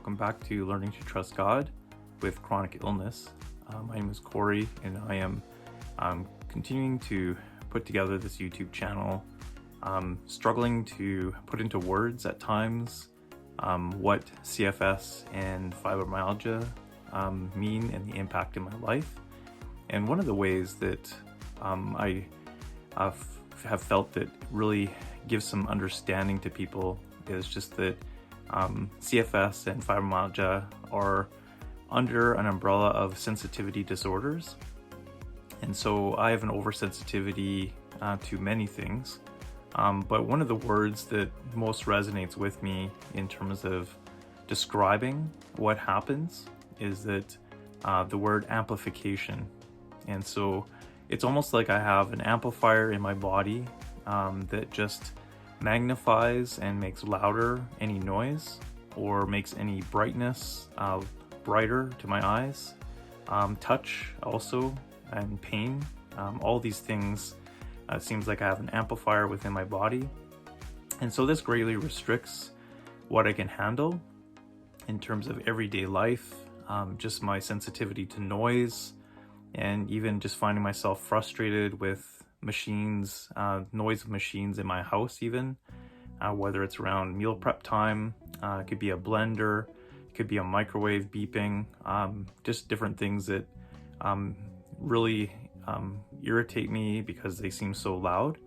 welcome back to Learning to Trust God with Chronic Illness. My name is Corey, and I am continuing to put together this YouTube channel, struggling to put into words at times what CFS and fibromyalgia mean and the impact in my life. And one of the ways that I have felt that really gives some understanding to people is just that CFS and fibromyalgia are under an umbrella of sensitivity disorders. And so I have an oversensitivity to many things. But one of the words that most resonates with me in terms of describing what happens is that the word amplification. And so it's almost like I have an amplifier in my body that just magnifies and makes louder any noise or makes any brightness brighter to my eyes. Touch also, and pain. All these things, it seems like I have an amplifier within my body. And so this greatly restricts what I can handle in terms of everyday life, just my sensitivity to noise, and even just finding myself frustrated with machines, noise of machines in my house even, whether it's around meal prep time, it could be a blender, it could be a microwave beeping, just different things that really irritate me because they seem so loud,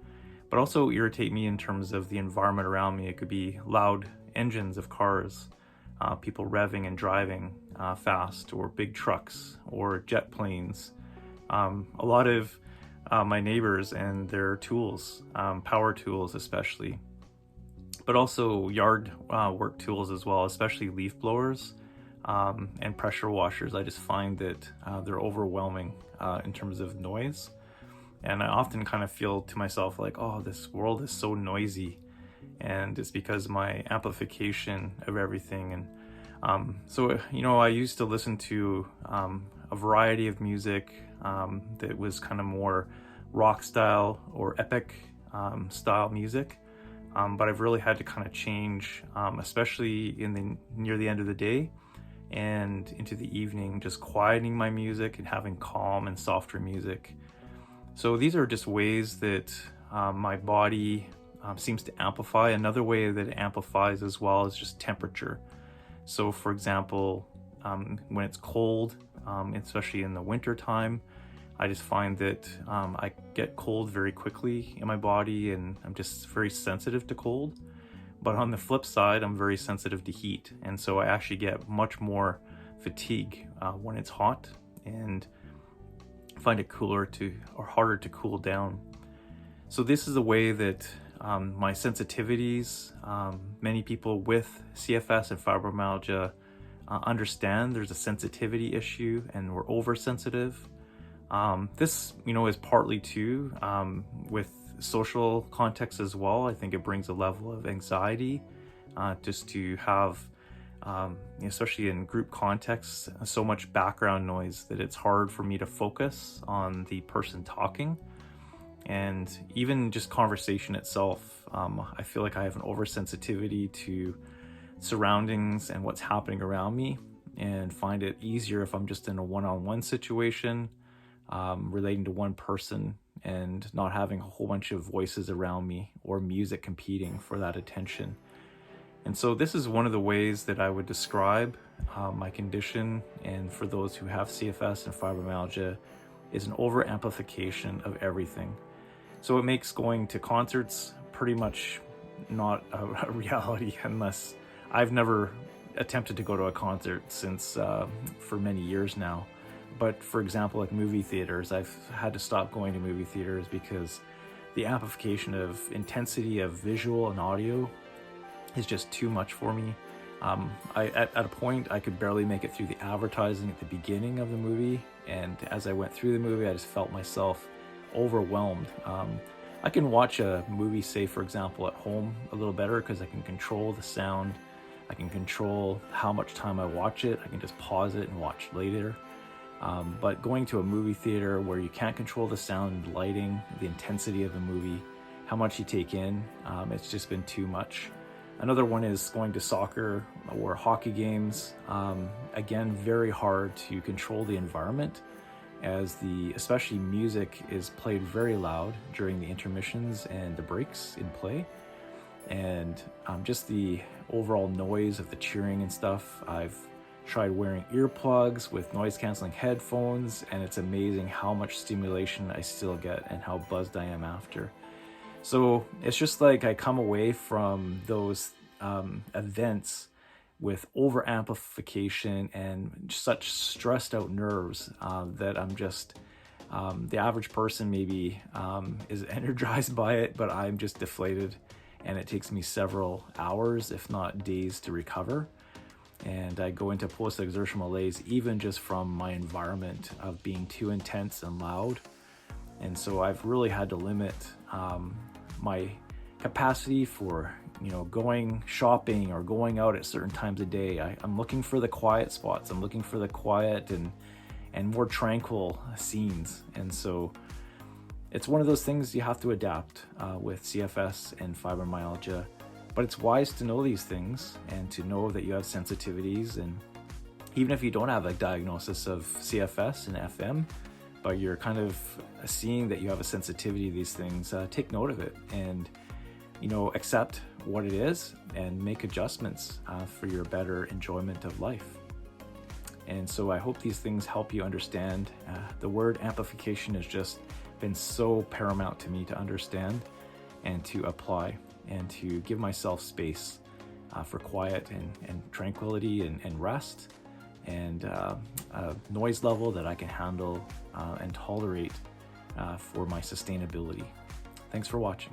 but also irritate me in terms of the environment around me. It could be loud engines of cars, people revving and driving fast, or big trucks or jet planes. A lot of my neighbors and their tools, power tools especially, but also yard work tools as well, especially leaf blowers and pressure washers. I just find that they're overwhelming in terms of noise. And I often kind of feel to myself like, oh, this world is so noisy. And it's because my amplification of everything. And so, I used to listen to a variety of music that was kind of more rock style or epic style music, but I've really had to kind of change, especially near the end of the day and into the evening, just quieting my music and having calm and softer music. So these are just ways that my body seems to amplify. Another way that it amplifies as well is just temperature. So for example, when it's cold, especially in the winter time, I just find that I get cold very quickly in my body, and I'm just very sensitive to cold. But on the flip side, I'm very sensitive to heat, and so I actually get much more fatigue when it's hot, and find it harder to cool down. So this is the way that my sensitivities, many people with CFS and fibromyalgia understand there's a sensitivity issue and we're oversensitive. This, is partly too with social context as well. I think it brings a level of anxiety just to have, especially in group contexts, so much background noise that it's hard for me to focus on the person talking. And even just conversation itself, I feel like I have an oversensitivity to surroundings and what's happening around me, and find it easier if I'm just in a one-on-one situation, relating to one person and not having a whole bunch of voices around me or music competing for that attention. And so this is one of the ways that I would describe my condition, and for those who have CFS and fibromyalgia, is an over-amplification of everything. So it makes going to concerts pretty much not a reality, unless I've never attempted to go to a concert since for many years now. But for example, like movie theaters, I've had to stop going to movie theaters because the amplification of intensity of visual and audio is just too much for me. At a point, I could barely make it through the advertising at the beginning of the movie, and as I went through the movie, I just felt myself overwhelmed. I can watch a movie, say for example, at home a little better because I can control the sound. I can control how much time I watch it. I can just pause it and watch later. But going to a movie theater where you can't control the sound and lighting, the intensity of the movie, how much you take in, it's just been too much. Another one is going to soccer or hockey games. Again, very hard to control the environment, as especially music is played very loud during the intermissions and the breaks in play. And just the overall noise of the cheering and stuff. I've tried wearing earplugs with noise canceling headphones, and it's amazing how much stimulation I still get and how buzzed I am after. So it's just like I come away from those events with over amplification and such stressed out nerves that I'm just, the average person maybe is energized by it, but I'm just deflated, and it takes me several hours, if not days, to recover. And I go into post-exertion malaise even just from my environment of being too intense and loud. And so I've really had to limit my capacity for, going shopping or going out at certain times of day. I'm looking for the quiet spots. I'm looking for the quiet and more tranquil scenes. And so it's one of those things you have to adapt with CFS and fibromyalgia. But it's wise to know these things and to know that you have sensitivities. And even if you don't have a diagnosis of CFS and FM, but you're kind of seeing that you have a sensitivity to these things, take note of it and, accept what it is and make adjustments for your better enjoyment of life. And so I hope these things help you understand. The word amplification has just been so paramount to me to understand and to apply, and to give myself space for quiet and tranquility and rest, and a noise level that I can handle and tolerate for my sustainability. Thanks for watching.